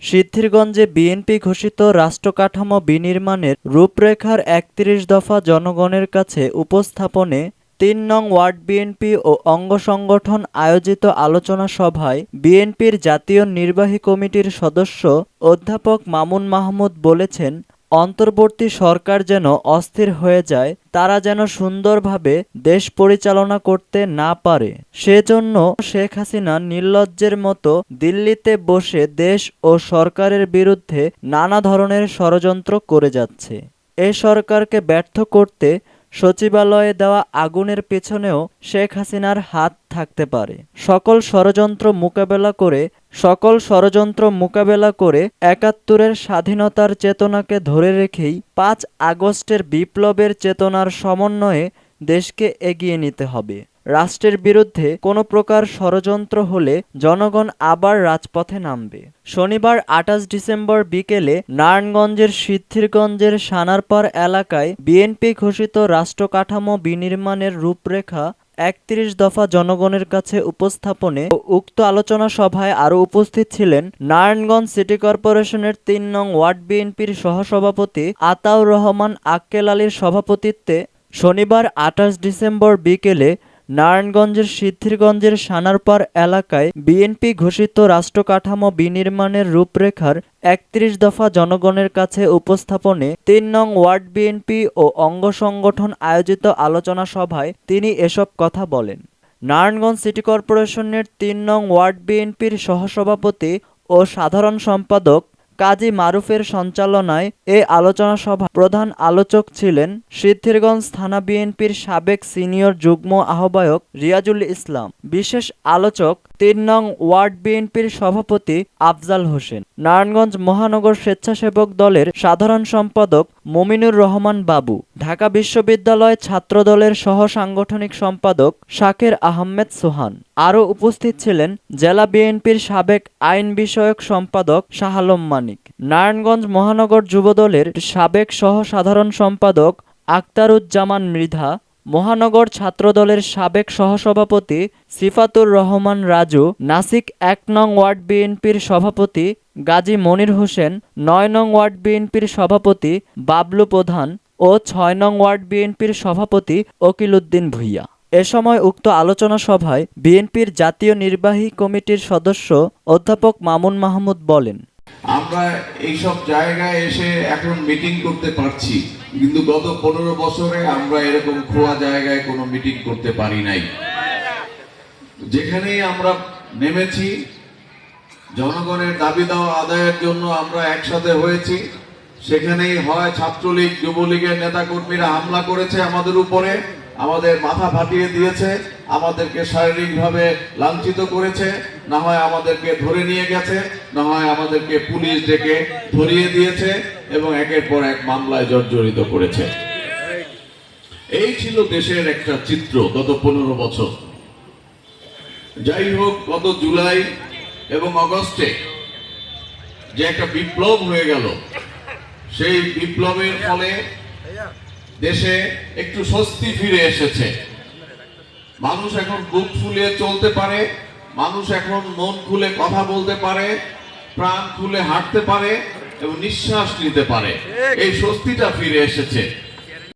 সিদ্ধিরগঞ্জে BNP ঘোষিত রাষ্ট্রকাঠামো বিনির্মাণের রূপরেখার ৩১ দফা জনগণের কাছে উপস্থাপনে ৩ নং ওয়ার্ড বিএনপি ও অঙ্গ সংগঠন আয়োজিত আলোচনা সভায় বিএনপির জাতীয় নির্বাহী কমিটির সদস্য অধ্যাপক মামুন মাহমুদ বলেছেন, অন্তর্বর্তী সরকার যেন অস্থির হয়ে যায়, তারা যেন সুন্দরভাবে দেশ পরিচালনা করতে না পারে। সেজন্য শেখ হাসিনা নির্লজ্জের মতো দিল্লিতে বসে দেশ ও সরকারের বিরুদ্ধে নানা ধরনের ষড়যন্ত্র করে যাচ্ছে। এ সরকারকে ব্যর্থ করতে সচিবালয়ে দেওয়া আগুনের পেছনেও শেখ হাসিনার হাত থাকতে পারে। সকল ষড়যন্ত্র মোকাবেলা করে ৭১-এর স্বাধীনতার চেতনাকে ধরে রেখেই ৫ আগস্টের বিপ্লবের চেতনার সমন্বয়ে দেশকে এগিয়ে নিতে হবে। রাষ্ট্রের বিরুদ্ধে কোনো প্রকার ষড়যন্ত্র হলে জনগণ আবার রাজপথে নামবে। শনিবার ২৮ ডিসেম্বর বিকেলে নারায়ণগঞ্জের সিদ্ধিরগঞ্জের সানারপাড় এলাকায় বিএনপি ঘোষিত রাষ্ট্রকাঠামো বিনির্মাণের রূপরেখা ৩১ দফা জনগণের কাছে উপস্থাপনে উক্ত আলোচনা সভায় আরও উপস্থিত ছিলেন নারায়ণগঞ্জ সিটি কর্পোরেশনের ৩ নং ওয়ার্ড বিএনপির সহসভাপতি আতাউর রহমান আক্কেল আলীর সভাপতিত্বে শনিবার ২৮ ডিসেম্বর বিকেলে নারায়ণগঞ্জের সিদ্ধিরগঞ্জের সানারপাড় এলাকায় বিএনপি ঘোষিত রাষ্ট্রকাঠামো বিনির্মাণের রূপরেখার ৩১ দফা জনগণের কাছে উপস্থাপনে ৩ নং ওয়ার্ড বিএনপি ও অঙ্গ সংগঠন আয়োজিত আলোচনা সভায় তিনি এসব কথা বলেন। নারায়ণগঞ্জ সিটি কর্পোরেশনের ৩ নং ওয়ার্ড বিএনপির সহসভাপতি ও সাধারণ সম্পাদক কাজী মারুফের সঞ্চালনায় এ আলোচনা সভা প্রধান আলোচক ছিলেন সিদ্ধিরগঞ্জ থানা বিএনপির সাবেক সিনিয়র যুগ্ম আহ্বায়ক রিয়াজুল ইসলাম। বিশেষ আলোচক ৩ নং ওয়ার্ড বিএনপির সভাপতি আফজাল হোসেন, নারায়ণগঞ্জ মহানগর স্বেচ্ছাসেবক দলের সাধারণ সম্পাদক মুমিনুর রহমান বাবু, ঢাকা বিশ্ববিদ্যালয় ছাত্রদলের সহ সাংগঠনিক সম্পাদক শাকের আহমেদ সোহান। আরও উপস্থিত ছিলেন জেলা বিএনপির সাবেক আইন বিষয়ক সম্পাদক শাহ আলম মানিক, নারায়ণগঞ্জ মহানগর যুবদলের সাবেক সহ সাধারণ সম্পাদক আক্তারুজ্জামান মৃধা, মহানগর ছাত্রদলের সাবেক সহসভাপতি সিফাতুর রহমান রাজু, নাসিক ১ নং ওয়ার্ড বিএনপির সভাপতি গাজী মনির হোসেন, ৯ নং ওয়ার্ড বিএনপির সভাপতি বাবলু প্রধান ও ৬ নং ওয়ার্ড বিএনপির সভাপতি ওকিল উদ্দিন ভূঁইয়া। এ সময় উক্ত আলোচনা সভায় বিএনপির জাতীয় নির্বাহী কমিটির সদস্য অধ্যাপক মামুন মাহমুদ বলেন, আমরা এইসব জায়গায় এসে এখন মিটিং করতে পারছি, কিন্তু গত ১৫ বছরে আমরা এরকম খোয়া জায়গায় কোনো মিটিং করতে পারি নাই। যেখানেই আমরা নেমেছি জনগণের দাবি দেওয়া আদায়ের জন্য আমরা একসাথে হয়েছি, সেখানেই হয় ছাত্রলীগ যুবলীগের নেতাকর্মীরা হামলা করেছে আমাদের উপরে, আমাদের মাথা ফাটিয়ে দিয়েছে, আমাদেরকে শারীরিকভাবে লাঞ্ছিত করেছে, না হয় আমাদেরকে ধরে নিয়ে গেছে, না হয় আমাদেরকে পুলিশ ডেকে ধরিয়ে দিয়েছে এবং একের পর এক মামলায় জর্জরিত করেছে। এই ছিল দেশের একটা চিত্র গত ১৫ বছর। যাই হোক, গত জুলাই এবং আগস্টে যে একটা বিপ্লব হয়ে গেল, সেই বিপ্লবের ফলে দেশে একটু স্বস্তি ফিরে এসেছে। মানুষ এখন বুক ফুলিয়ে চলতে পারে, মানুষ এখন মন খুলে কথা বলতে পারে, প্রাণ খুলে হাঁটতে পারে এবং নিঃশ্বাস নিতে পারে। এই স্বস্তিটা ফিরে এসেছে।